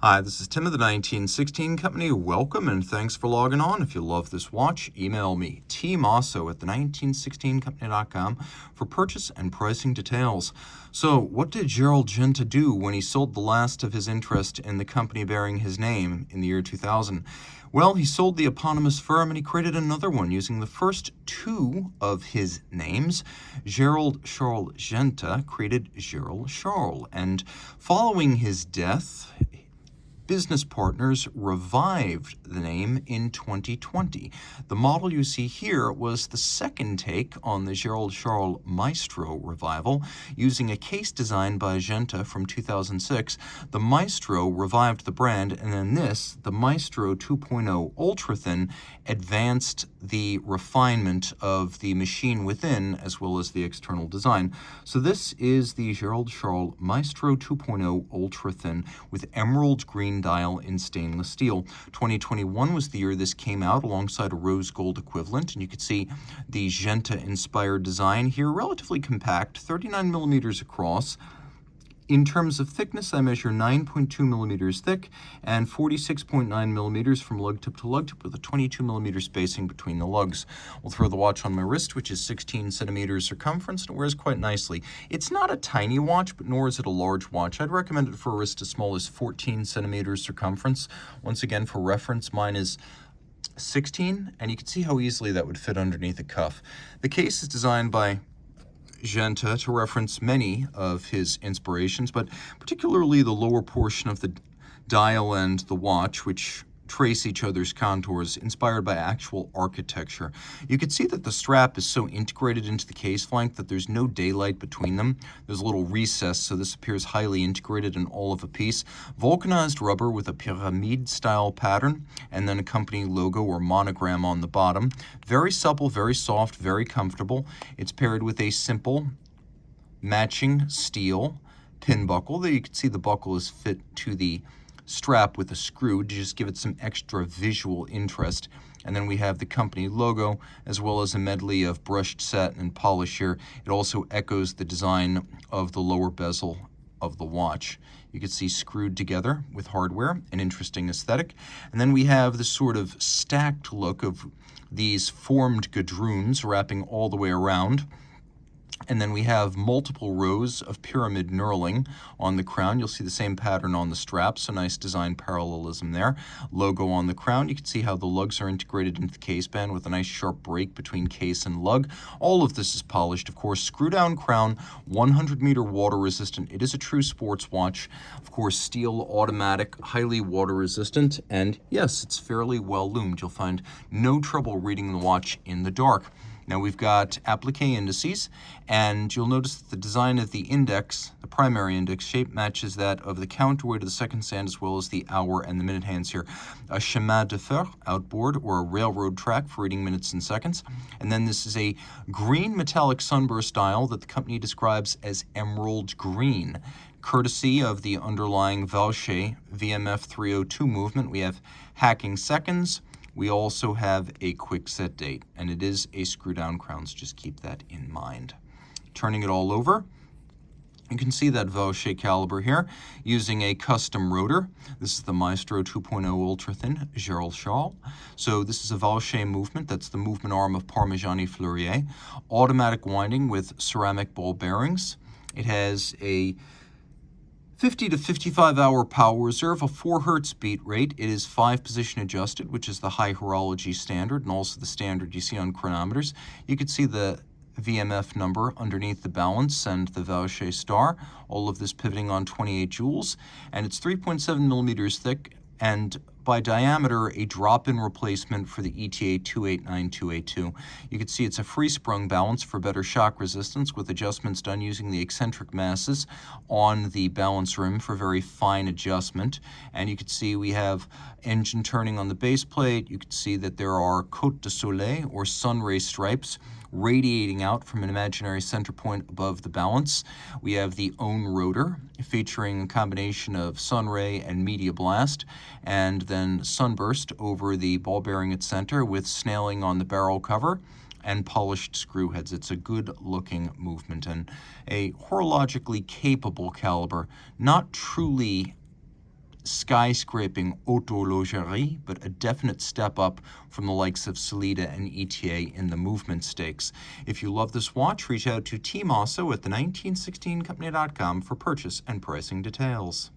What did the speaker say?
Hi, this is Tim of the 1916 Company. Welcome and thanks for logging on. If you love this watch, email me, Team Mosso at the1916company.com for purchase and pricing details. So, what did Gerald Genta do when he sold the last of his interest in the company bearing his name in the year 2000? Well, he sold the eponymous firm and he created another one using the first two of his names. Gerald Charles Genta created Gerald Charles, and following his death, business partners revived the name in 2020. The model you see here was the second take on the Gerald Charles Maestro revival. Using a case designed by Genta from 2006, the Maestro revived the brand, and then this, the Maestro 2.0 Ultra Thin, advanced the refinement of the machine within as well as the external design. So this is the Gerald Charles Maestro 2.0 Ultra Thin with emerald green dial in stainless steel. 2021 was the year this came out alongside a rose gold equivalent, and you can see the Genta inspired design here, relatively compact, 39 millimeters across. In terms of thickness, I measure 9.2 millimeters thick and 46.9 millimeters from lug tip to lug tip with a 22 millimeter spacing between the lugs. We'll throw the watch on my wrist, which is 16 centimeters circumference, and it wears quite nicely. It's not a tiny watch, but nor is it a large watch. I'd recommend it for a wrist as small as 14 centimeters circumference. Once again, for reference, mine is 16, and you can see how easily that would fit underneath a cuff. The case is designed by Genta to reference many of his inspirations, but particularly the lower portion of the dial and the watch, which trace each other's contours, inspired by actual architecture. You can see that the strap is so integrated into the case flank that there's no daylight between them. There's a little recess, so this appears highly integrated in all of a piece. Vulcanized rubber with a pyramid-style pattern, and then a company logo or monogram on the bottom. Very supple, very soft, very comfortable. It's paired with a simple matching steel pin buckle. There you can see the buckle is fit to the strap with a screw to just give it some extra visual interest. And then we have the company logo as well as a medley of brushed satin and polish here. It also echoes the design of the lower bezel of the watch. You can see screwed together with hardware, an interesting aesthetic. And then we have the sort of stacked look of these formed gadroons wrapping all the way around. And then we have multiple rows of pyramid knurling on the crown. You'll see the same pattern on the straps, so nice design parallelism there. Logo on the crown. You can see how the lugs are integrated into the case band with a nice sharp break between case and lug. All of this is polished, of course. Screw down crown, 100-meter water resistant. It is a true sports watch. Of course, steel, automatic, highly water resistant, and yes, it's fairly well loomed. You'll find no trouble reading the watch in the dark. Now we've got applique indices, and you'll notice that the design of the index, the primary index shape, matches that of the counterweight of the second stand as well as the hour and the minute hands here. A chemin de fer, outboard, or a railroad track for reading minutes and seconds. And then this is a green metallic sunburst dial that the company describes as emerald green. Courtesy of the underlying Valche VMF 302 movement, we have hacking seconds. We also have a quick set date, and it is a screw down crown, so just keep that in mind. Turning it all over, you can see that Valche caliber here using a custom rotor. This is the Maestro 2.0 Ultra Thin Gerald Charles. So this is a Valche movement. That's the movement arm of Parmigiani Fleurier. Automatic winding with ceramic ball bearings. It has a 50 to 55 hour power reserve, a 4 hertz beat rate. It is 5 position adjusted, which is the high horology standard and also the standard you see on chronometers. You can see the VMF number underneath the balance and the Valche star. All of this pivoting on 28 joules, and it's 3.7 millimeters thick and by diameter a drop-in replacement for the ETA 289282. You can see it's a free-sprung balance for better shock resistance with adjustments done using the eccentric masses on the balance rim for very fine adjustment. And you can see we have engine turning on the base plate. You can see that there are Côte de Soleil or sun ray stripes radiating out from an imaginary center point above the balance. We have the own rotor featuring a combination of sun ray and media blast, and then sunburst over the ball bearing at center with snailing on the barrel cover and polished screw heads. It's a good looking movement and a horologically capable caliber, not truly skyscraping horlogerie, but a definite step up from the likes of Sellita and ETA in the movement stakes. If you love this watch, reach out to Team Mosso at the 1916company.com for purchase and pricing details.